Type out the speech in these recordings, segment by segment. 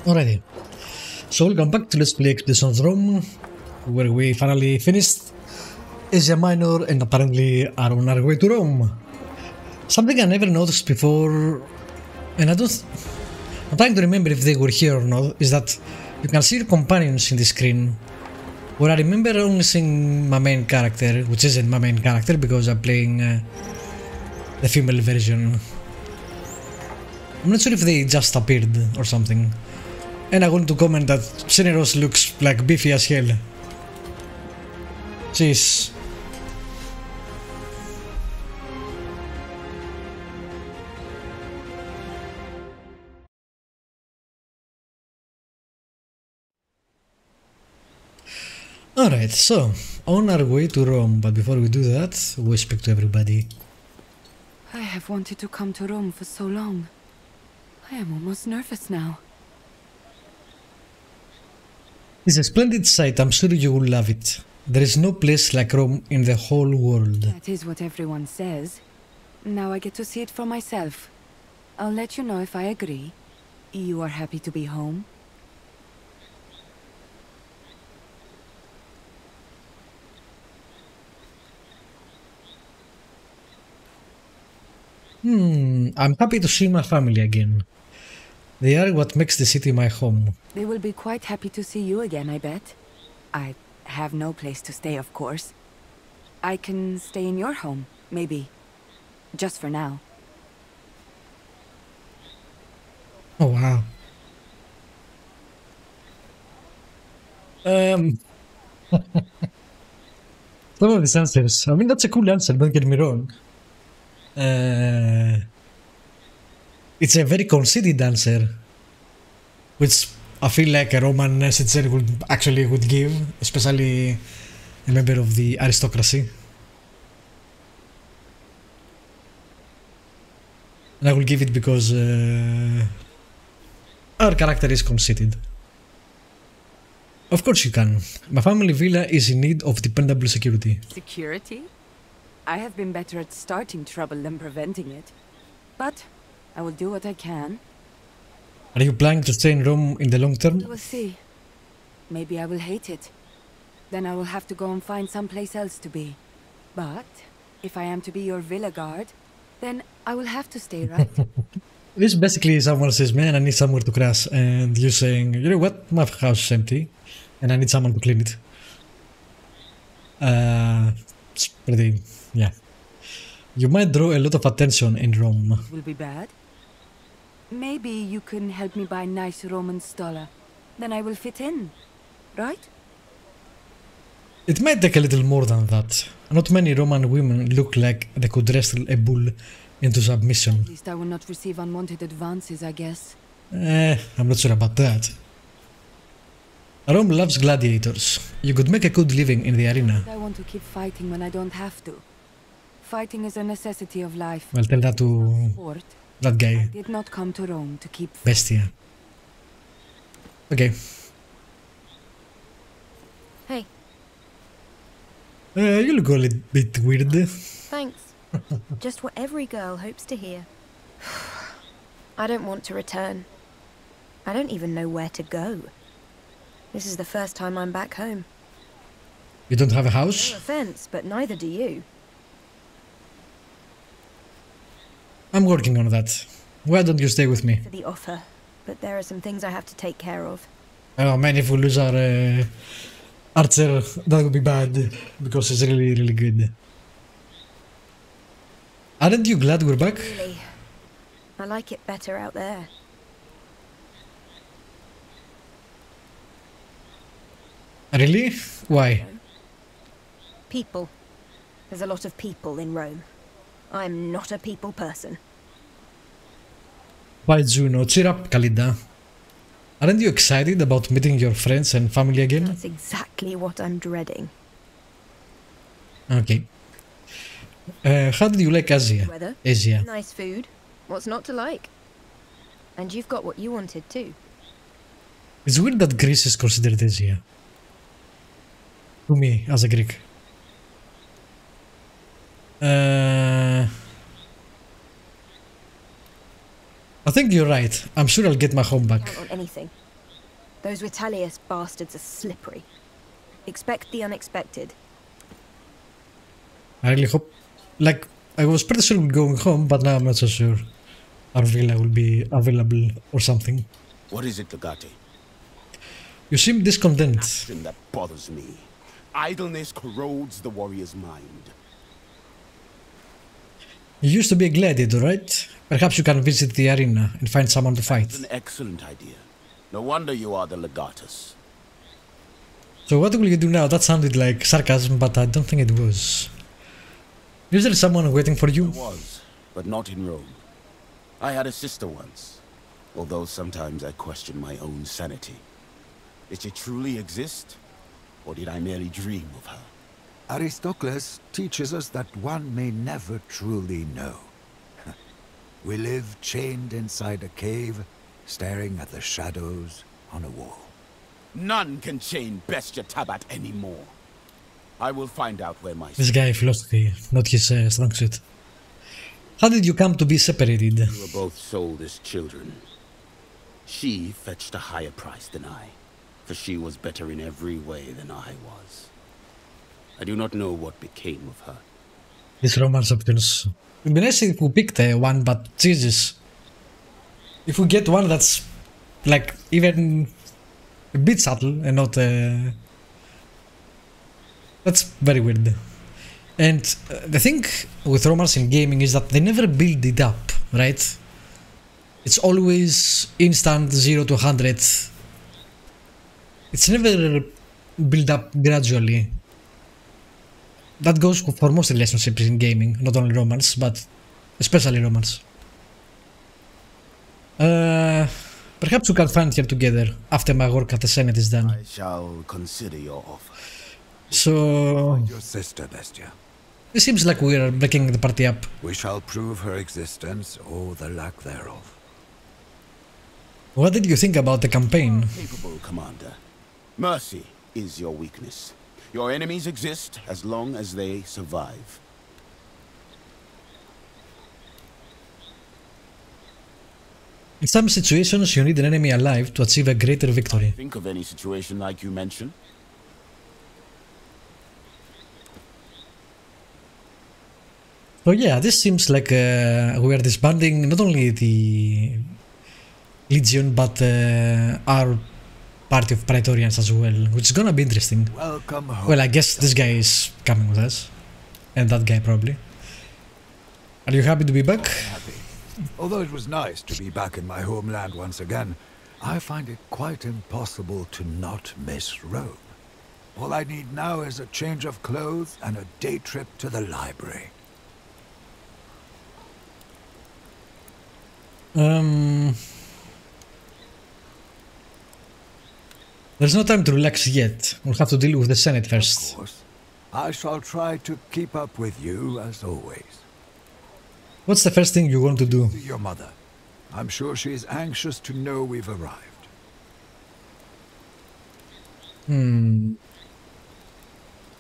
Alrighty. So welcome back to Let's Play Expedition of Rome, where we finally finished Asia Minor and apparently are on our way to Rome. Something I never noticed before, and I'm trying to remember if they were here or not, is that you can see your companions in the screen. Where I remember only seeing my main character, which isn't my main character because I'm playing the female version. I'm not sure if they just appeared or something. And I want to comment that Cineros looks like beefy as hell. Jeez. Alright, so on our way to Rome, but before we do that, we speak to everybody. I have wanted to come to Rome for so long. I am almost nervous now. It's a splendid sight, I'm sure you will love it. There is no place like Rome in the whole world. That is what everyone says. Now I get to see it for myself. I'll let you know if I agree. You are happy to be home? I'm happy to see my family again. They are what makes the city my home. They will be quite happy to see you again, I bet. I have no place to stay, of course. I can stay in your home, maybe. Just for now. Oh wow. Some of these answers. I mean, that's a cool answer, don't get me wrong. It's a very conceited answer, which I feel like a Roman citizen would give, especially a member of the aristocracy. And I will give it because our character is conceited. Of course you can. My family villa is in need of dependable security. Security? I have been better at starting trouble than preventing it. But I will do what I can. Are you planning to stay in Rome in the long term? We'll see. Maybe I will hate it. Then I will have to go and find someplace else to be. But if I am to be your villa guard, then I will have to stay, right? This basically someone says, man, I need somewhere to crash, and you saying, you know what, my house is empty, and I need someone to clean it. It's pretty, yeah. You might draw a lot of attention in Rome. It will be bad. Maybe you can help me buy nice Roman stola. Then I will fit in, right? It might take a little more than that. Not many Roman women look like they could wrestle a bull into submission. At least I will not receive unwanted advances, I guess. I'm not sure about that. Rome loves gladiators. You could make a good living in the arena. I want to keep fighting when I don't have to. Fighting is a necessity of life. Well, tell that to Sport. that guy. I did not come to Rome to keep... Bestia. Okay. Hey. You look a little bit weird. Thanks. Just what every girl hopes to hear. I don't want to return. I don't even know where to go. This is the first time I'm back home. You don't have a house? No offense, but neither do you. I'm working on that. Why don't you stay with me? For the offer, but there are some things I have to take care of. Oh man, if we lose our archer, that would be bad, because it's really, really good. Aren't you glad we're back? Really, I like it better out there. Really? Why? People. There's a lot of people in Rome. I'm not a people person. Why, Juno? Cheer up, Kalida. Aren't you excited about meeting your friends and family again? That's exactly what I'm dreading. Okay. How did you like Asia? Weather. Asia. Nice food. What's not to like? And you've got what you wanted too. It's weird that Greece is considered Asia. To me, as a Greek. I think you're right. I'm sure I'll get my home back. Count on anything. Those Vitellius bastards are slippery. Expect the unexpected. I really hope... Like, I was pretty sure we're going home, but now I'm not so sure. Our villa will be available or something. What is it, Legate? You seem discontent. Action that bothers me. Idleness corrodes the warrior's mind. You used to be a gladiator, right? Perhaps you can visit the arena and find someone to fight. That's an excellent idea. No wonder you are the Legatus. So what will you do now? That sounded like sarcasm, but I don't think it was. Is there someone waiting for you? There was, but not in Rome. I had a sister once, although sometimes I question my own sanity. Did she truly exist, or did I merely dream of her? Aristocles teaches us that one may never truly know. We live chained inside a cave, staring at the shadows on a wall. None can chain Bestia Tabat anymore. I will find out where my... This guy philosophy, not his strong suit. How did you come to be separated? We were both sold as children. She fetched a higher price than I, for she was better in every way than I was. I do not know what became of her. These romance options. It'd be nice if we picked one, but Jesus. If we get one that's like even a bit subtle and not that's very weird. And the thing with romance in gaming is that they never build it up, right? It's always instant 0 to 100. It's never built up gradually. That goes for most relationships in gaming, not only romance, but especially romance. Perhaps we can find her together after my work at the Senate is done. I shall consider your offer. So... Your sister, Bestia. It seems like we are breaking the party up. We shall prove her existence or the lack thereof. What did you think about the campaign? Capable, Commander. Mercy is your weakness. Your enemies exist as long as they survive. In some situations, you need an enemy alive to achieve a greater victory. Think of any situation like you mentioned. So yeah, this seems like we are disbanding not only the Legion, but our party of Praetorians as well, which is gonna be interesting. Welcome home. Well, I guess this guy is coming with us. And that guy probably. Are you happy to be back? Happy. Although it was nice to be back in my homeland once again, I find it quite impossible to not miss Rome. All I need now is a change of clothes and a day trip to the library. There's no time to relax yet. We'll have to deal with the Senate first. Of course. I shall try to keep up with you as always. What's the first thing you want to do? To your mother. I'm sure she's anxious to know we've arrived.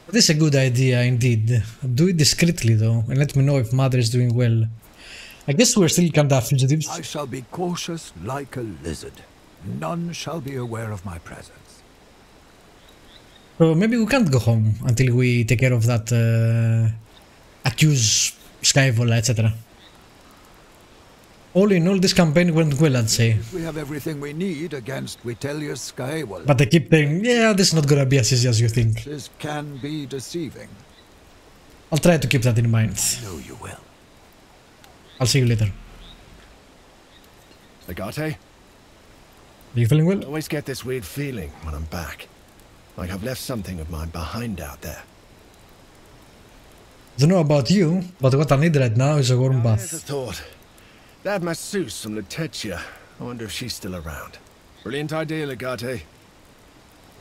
This is a good idea indeed. Do it discreetly though, and let me know if mother is doing well. I guess we're still kind of fugitives. I shall be cautious like a lizard. None shall be aware of my presence. So maybe we can't go home until we take care of that accused Skyfall, etc. All in all, this campaign went well, I'd say. We have everything we need against Vitellius Skywell. But they keep saying, yeah, this is not gonna be as easy as you think. This can be deceiving. I'll try to keep that in mind. I know you will. I'll see you later. Legate? Are you feeling well? I always get this weird feeling when I'm back. Like I've left something of mine behind out there. Don't know about you, but what I need right now is a warm There's a bath. thought. That masseuse from Lutetia. I wonder if she's still around. Brilliant idea, Legate.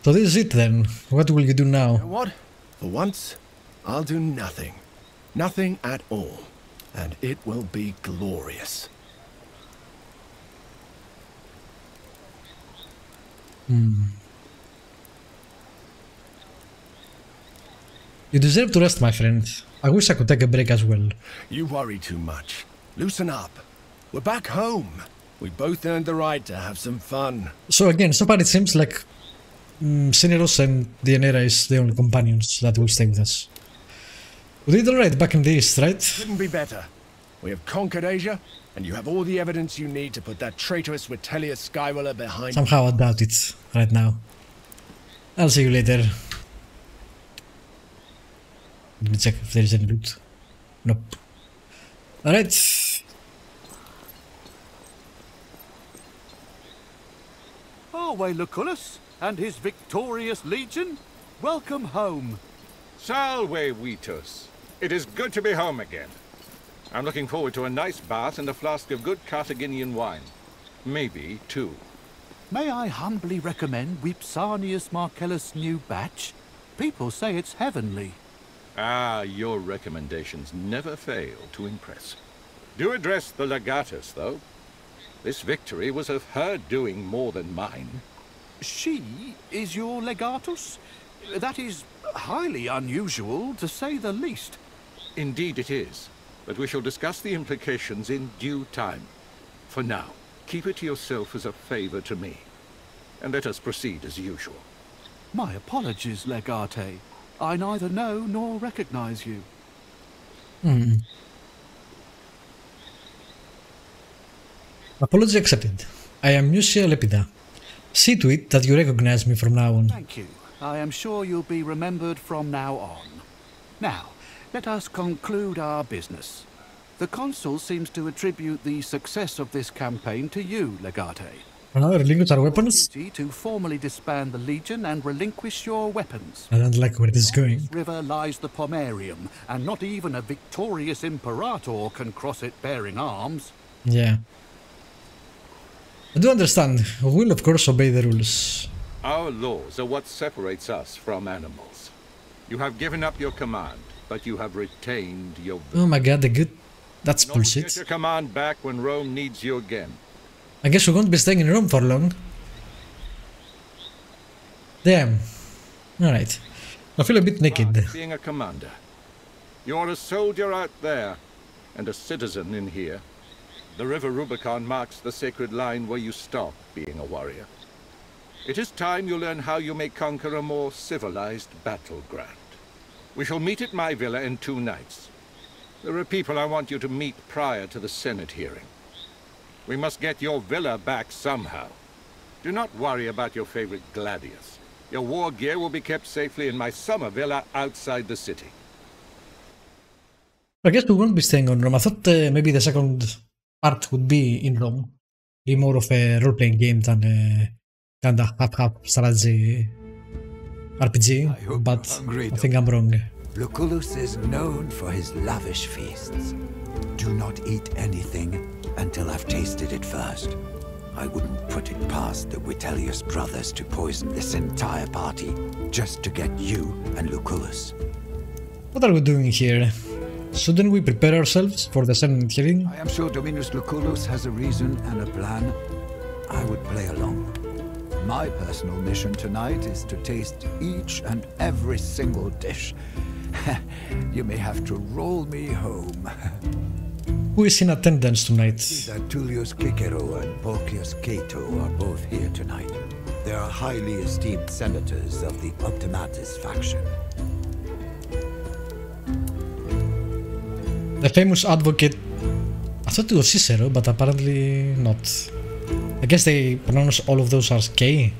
So this is it then. What will you do You know now? what? For once, I'll do nothing. Nothing at all. And it will be glorious. You deserve to rest, my friend. I wish I could take a break as well. You worry too much. Loosen up. We're back home. We both earned the right to have some fun. So again, so far it seems like Cineros and Deianira is the only companions that will stay with us. We did alright back in the east, right? Couldn't be better. We have conquered Asia, and you have all the evidence you need to put that traitorous Vitellius Skyroller behind. Somehow I doubt it right now. I'll see you later. Let me check if there is any loot. Nope. Alright. Away, Lucullus and his victorious legion. Welcome home. Salve, Vitus. It is good to be home again. I'm looking forward to a nice bath and a flask of good Carthaginian wine. Maybe two. May I humbly recommend Vipsanius Marcellus' new batch? People say it's heavenly. Ah, your recommendations never fail to impress. Do address the Legatus, though. This victory was of her doing more than mine. She is your legatus? That is highly unusual, to say the least. Indeed it is, but we shall discuss the implications in due time. For now, keep it to yourself as a favor to me, and let us proceed as usual. My apologies, Legate. I neither know nor recognize you. Apology accepted. I am Musia Lepida. See to it that you recognize me from now on. Thank you. I am sure you'll be remembered from now on. Now, let us conclude our business. The consul seems to attribute the success of this campaign to you, Legate. Another relinquish our weapons? To formally disband the legion and relinquish your weapons. I don't like where this is going. This river lies the Pomerium, and not even a victorious imperator can cross it bearing arms. Yeah. I do understand. We will of course obey the rules. Our laws are what separates us from animals. You have given up your command, but you have retained your... Oh my god, the good... That's bullshit. Get your command back when Rome needs you again. I guess we won't be staying in Rome for long. Damn. Alright. I feel a bit naked. Being a commander. You're a soldier out there, and a citizen in here. The River Rubicon marks the sacred line where you stop being a warrior. It is time you learn how you may conquer a more civilized battleground. We shall meet at my villa in 2 nights. There are people I want you to meet prior to the Senate hearing. We must get your villa back somehow. Do not worry about your favorite gladius. Your war gear will be kept safely in my summer villa outside the city. I guess we won't be staying on Rome. I thought maybe the second part would be in Rome. Be more of a role-playing game than a kinda half-half strategy RPG, but I think I'm wrong. Lucullus is known for his lavish feasts. Do not eat anything until I've tasted it first. I wouldn't put it past the Vitellius brothers to poison this entire party just to get you and Lucullus. What are we doing here? Shouldn't we prepare ourselves for the Senate hearing? I am sure Dominus Lucullus has a reason and a plan. I would play along. My personal mission tonight is to taste each and every single dish. You may have to roll me home. Who is in attendance tonight? That Tullius Cicero and Porcius Cato are both here tonight. They are highly esteemed senators of the Optimatus faction. The famous advocate... I thought it was Cicero, but apparently not. I guess they pronounce all of those as K.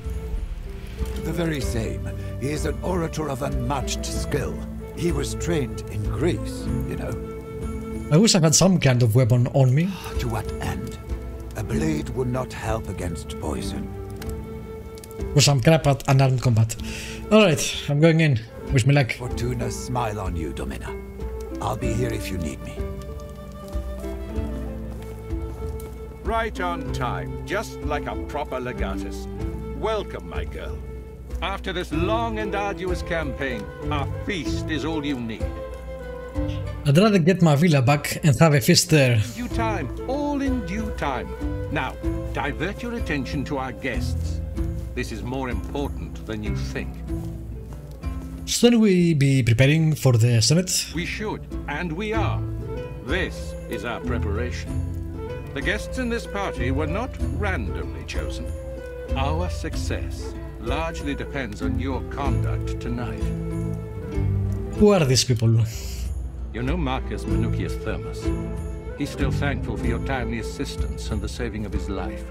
The very same. He is an orator of unmatched skill. He was trained in Greece, you know. I wish I had some kind of weapon on me. To what end? A blade would not help against poison. Or some crap at unarmed combat. Alright, I'm going in. Wish me luck. Fortuna smile on you, Domina. I'll be here if you need me. Right on time, just like a proper legatus. Welcome, my girl. After this long and arduous campaign, our feast is all you need. I'd rather get my villa back and have a feast there. In due time, all in due time. Now, divert your attention to our guests. This is more important than you think. Shouldn't we be preparing for the Senate? We should, and we are. This is our preparation. The guests in this party were not randomly chosen. Our success largely depends on your conduct tonight. Who are these people? You know Marcus Minucius Thermus. He's still thankful for your timely assistance and the saving of his life.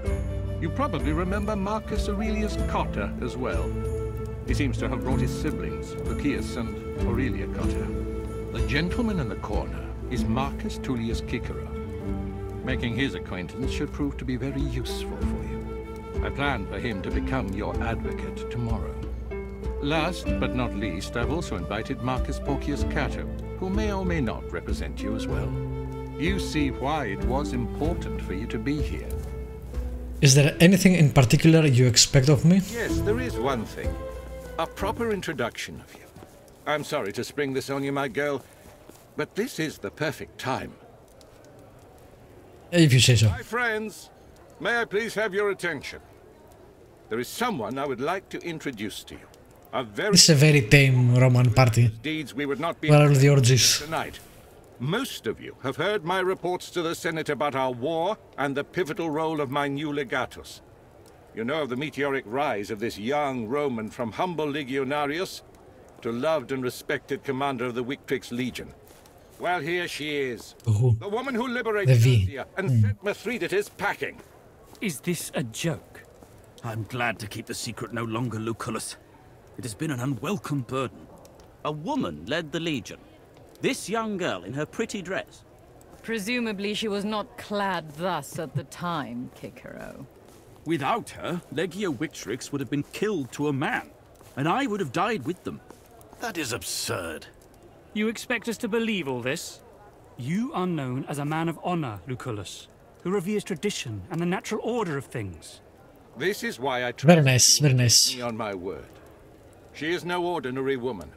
You probably remember Marcus Aurelius Cotta as well. He seems to have brought his siblings, Lucius and Aurelia Cotta. The gentleman in the corner is Marcus Tullius Cicero. Making his acquaintance should prove to be very useful for you. I plan for him to become your advocate tomorrow. Last but not least, I've also invited Marcus Porcius Cato, who may or may not represent you as well. You see why it was important for you to be here. Is there anything in particular you expect of me? Yes, there is one thing. A proper introduction of you. I'm sorry to spring this on you, my girl, but this is the perfect time. If you say so. My friends, may I please have your attention? There is someone I would like to introduce to you. It's a very tame Roman party. Deeds we would not be Where are the orgies? tonight. Most of you have heard my reports to the Senate about our war and the pivotal role of my new Legatus. You know of the meteoric rise of this young Roman from humble legionarius to loved and respected commander of the Victrix Legion. Well, here she is. The woman who liberated Asia and sent Mithridates packing. Is this a joke? I'm glad to keep the secret no longer, Lucullus. It has been an unwelcome burden. A woman led the Legion. This young girl in her pretty dress. Presumably she was not clad thus at the time, Cicero. Without her, Legio Victrix would have been killed to a man, and I would have died with them. That is absurd. You expect us to believe all this? You are known as a man of honor, Lucullus, who reveres tradition and the natural order of things. This is why I Very nice, very nice. me on my word. She is no ordinary woman.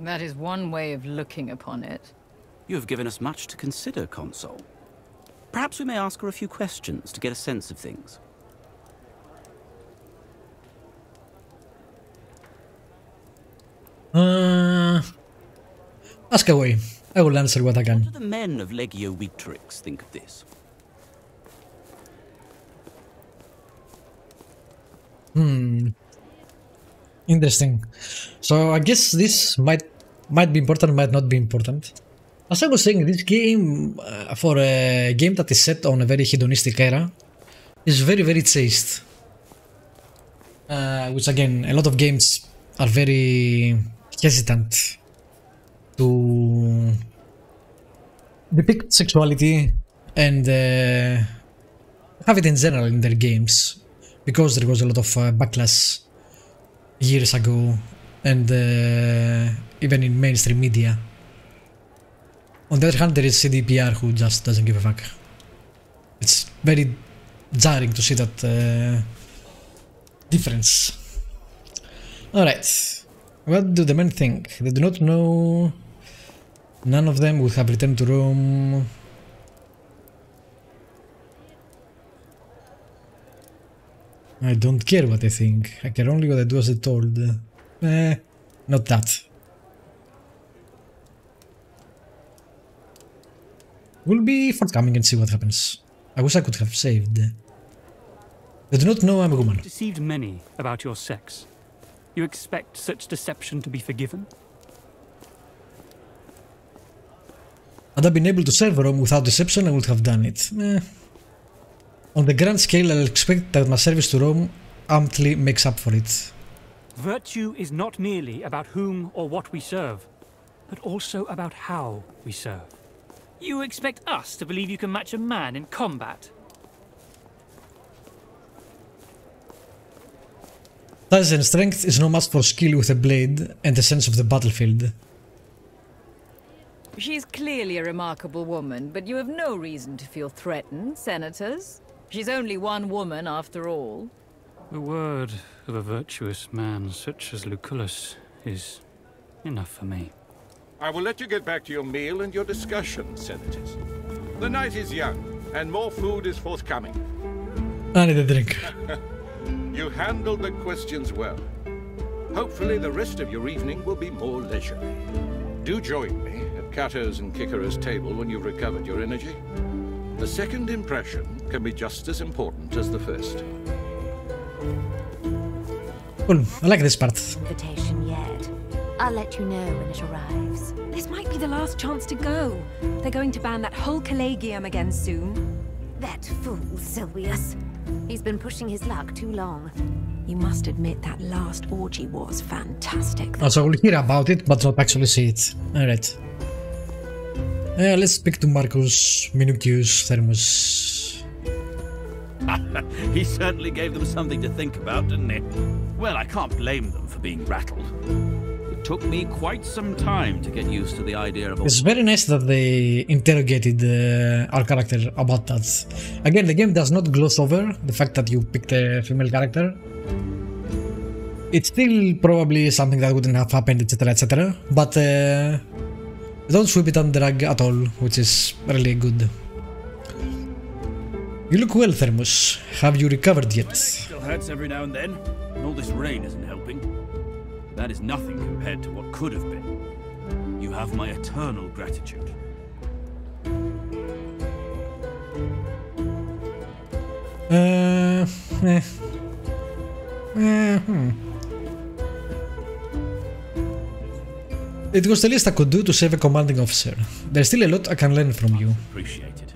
That is one way of looking upon it. You have given us much to consider, Consul. Perhaps we may ask her a few questions to get a sense of things. Ask away. I will answer what I can. What do the men of Legio Victrix think of this? Interesting. So I guess this might be important, might not be important. As I was saying, this game, for a game that is set on a very hedonistic era, is very, very chaste. Which again, a lot of games are very hesitant to depict sexuality and have it in general in their games, because there was a lot of backlash years ago, and even in mainstream media. On the other hand, there is CDPR who just doesn't give a fuck. It's very jarring to see that difference. Alright, what do the men think? They do not know. None of them will have returned to Rome. I don't care what I think. I care only what I do as I told. Not that. We'll be forthcoming and see what happens. I wish I could have saved. They do not know I'm a woman. Deceived many about your sex. You expect such deception to be forgiven? Had I been able to serve Rome without deception, I would have done it. On the grand scale, I'll expect that my service to Rome amply makes up for it. Virtue is not merely about whom or what we serve, but also about how we serve. You expect us to believe you can match a man in combat? Size and strength is no match for skill with a blade and a sense of the battlefield. She's clearly a remarkable woman, but you have no reason to feel threatened, senators. She's only one woman, after all. The word of a virtuous man such as Lucullus is enough for me. I will let you get back to your meal and your discussion, senators. The night is young, and more food is forthcoming. I need a drink. You handled the questions well. Hopefully the rest of your evening will be more leisurely. Do join me at Cato's and Cicero's table when you've recovered your energy. The second impression can be just as important as the first. Cool, I like this part. Invitation yet. I'll let you know when it arrives. This might be the last chance to go. They're going to ban that whole collegium again soon. That fool, Silvius. He's been pushing his luck too long. You must admit that last orgy was fantastic. Also, we'll hear about it, but not actually see it. Alright. Let's speak to Marcus Minucius Thermus. He certainly gave them something to think about, didn't he? Well, I can't blame them for being rattled. It took me quite some time to get used to the idea of... It's very nice that they interrogated our character about that. Again, the game does not gloss over the fact that you picked a female character. It's still probably something that wouldn't have happened, etc, etc. But don't sweep it under the rug at all, which is really good. You look well, Thermus. Have you recovered yet? Still hurts every now and then, and all this rain isn't helping. That is nothing compared to what could have been. You have my eternal gratitude. It was the least I could do to save a commanding officer. There's still a lot I can learn from you. Appreciated.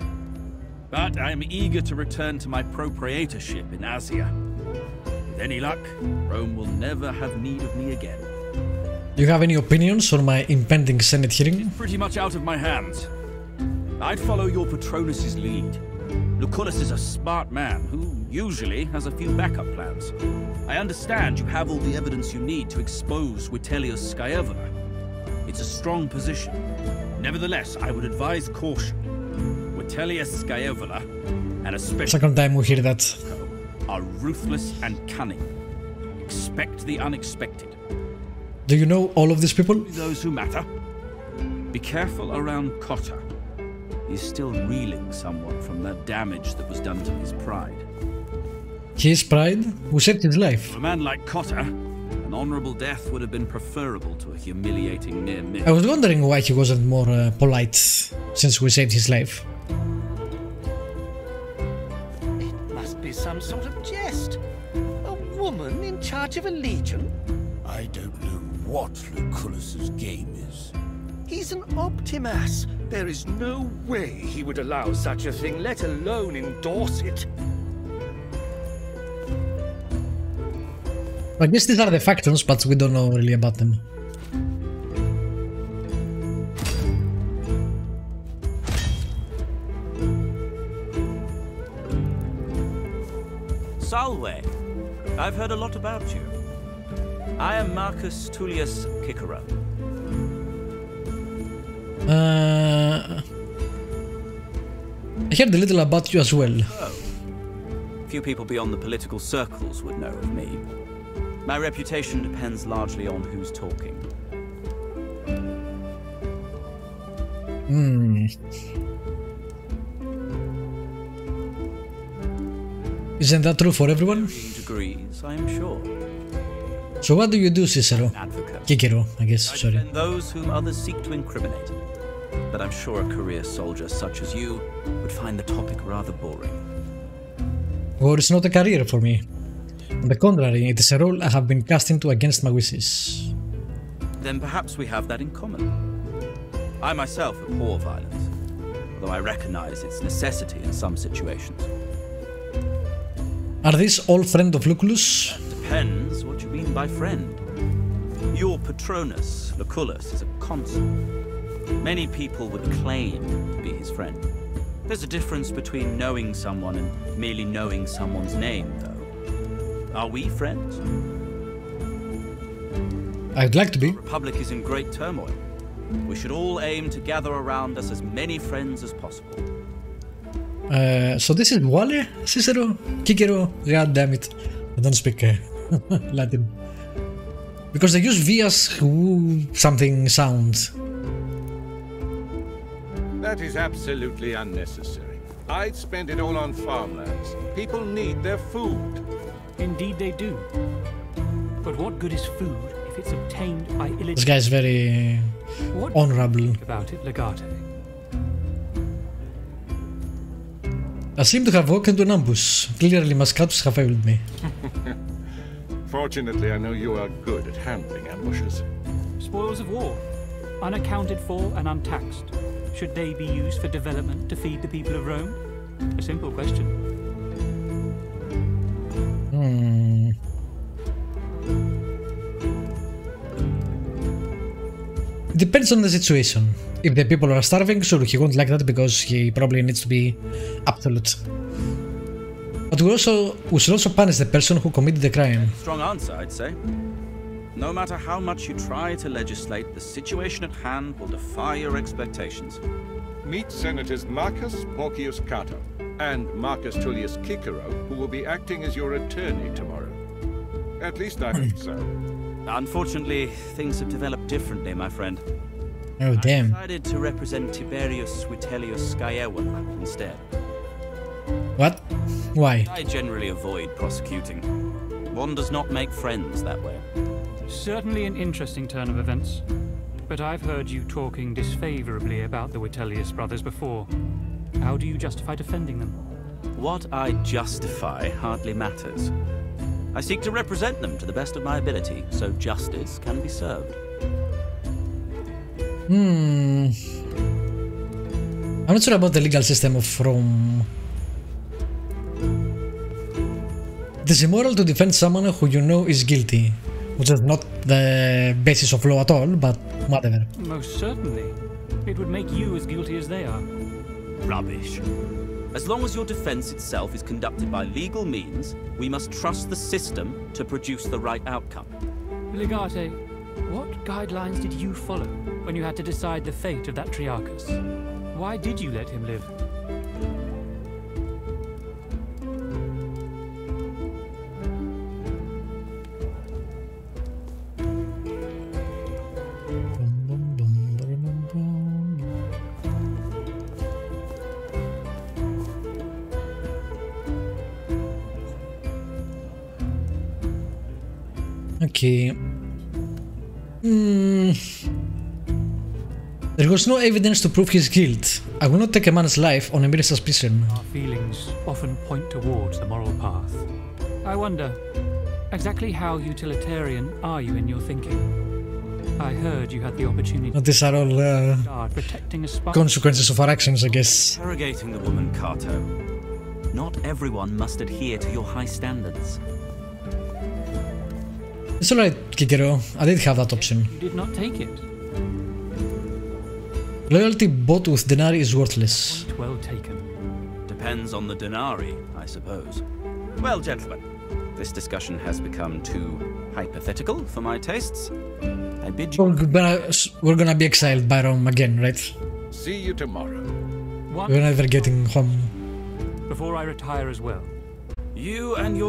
But I am eager to return to my propraetorship in Asia. With any luck, Rome will never have need of me again. Do you have any opinions on my impending Senate hearing? It's pretty much out of my hands. I'd follow your Patronus's lead. Lucullus is a smart man who usually has a few backup plans. I understand you have all the evidence you need to expose Vitellius Scaevola. It's a strong position. Nevertheless, I would advise caution. Vitellius Scaevola, and especially second time we hear that, are ruthless and cunning. Expect the unexpected. Do you know all of these people? Those who matter. Be careful around Cotta. He's still reeling somewhat from the damage that was done to his pride. His pride? Who saved his life? For a man like Cotta, an honorable death would have been preferable to a humiliating near miss. I was wondering why he wasn't more polite, since we saved his life. It must be some sort of jest. A woman in charge of a legion? I don't know what Lucullus's game is. He's an Optimus. There is no way he would allow such a thing, let alone endorse it. I guess these are the factions, but we don't know really about them. Salve! I've heard a lot about you. I am Marcus Tullius Cicero. I heard a little about you as well. Oh. Few people beyond the political circles would know of me. My reputation depends largely on who's talking. Isn't that true for everyone? Degrees, I am sure. So what do you do, Cicero? Cicero, I guess, I sorry. defend those whom others seek to incriminate. But I'm sure a career soldier such as you would find the topic rather boring. War is not a career for me. On the contrary, it is a role I have been cast into against my wishes. Then perhaps we have that in common. I myself abhor violence, although I recognize its necessity in some situations. Are these all friends of Lucullus? Depends what you mean by friend. Your Patronus, Lucullus, is a consul. Many people would claim to be his friend. There's a difference between knowing someone and merely knowing someone's name, though. Are we friends? I'd like to be. The Republic is in great turmoil. We should all aim to gather around us as many friends as possible. So this is Wale? Cicero? Cicero? God damn it. I don't speak Latin. Because they use V as something sound. That is absolutely unnecessary. I'd spend it all on farmlands. People need their food. Indeed they do. But what good is food if it's obtained by illegitimate... This guy's very honorable. About it, Legate. I seem to have walked into an ambush. Clearly my scouts have failed me. Fortunately, I know you are good at handling ambushes. Spoils of war. Unaccounted for and untaxed. Should they be used for development to feed the people of Rome? A simple question. Depends on the situation. If the people are starving, sure, he won't like that because he probably needs to be absolute. But we should also punish the person who committed the crime. Strong answer, I'd say. No matter how much you try to legislate, the situation at hand will defy your expectations. Meet Senators Marcus Porcius Cato and Marcus Tullius Cicero, who will be acting as your attorney tomorrow. At least I hope so. Unfortunately, things have developed differently, my friend. Oh, damn. I decided to represent Tiberius Vitellius Scaevola instead. What? Why? I generally avoid prosecuting. One does not make friends that way. Certainly an interesting turn of events. But I've heard you talking disfavorably about the Vitellius brothers before. How do you justify defending them? What I justify hardly matters. I seek to represent them to the best of my ability, so justice can be served. I'm not sure about the legal system of Rome. It is immoral to defend someone who you know is guilty, which is not the basis of law at all, but whatever. Most certainly. It would make you as guilty as they are. Rubbish. As long as your defense itself is conducted by legal means, we must trust the system to produce the right outcome. Legate, what guidelines did you follow when you had to decide the fate of that Triarchus? Why did you let him live? Okay. There was no evidence to prove his guilt. I will not take a man's life on a mere suspicion. Our feelings often point towards the moral path. I wonder, exactly how utilitarian are you in your thinking? I heard you had the opportunity But these are all protecting a spy. consequences of our actions, I guess. Interrogating the woman, Cato. Not everyone must adhere to your high standards. It's alright, Cicero. I did have that option. You did not take it. Loyalty bought with denarii is worthless. Well taken. Depends on the denarii, I suppose. Well, gentlemen, this discussion has become too hypothetical for my tastes. I bid you... We're gonna be exiled by Rome again, right? See you tomorrow. We're never getting home. Before I retire as well. You and your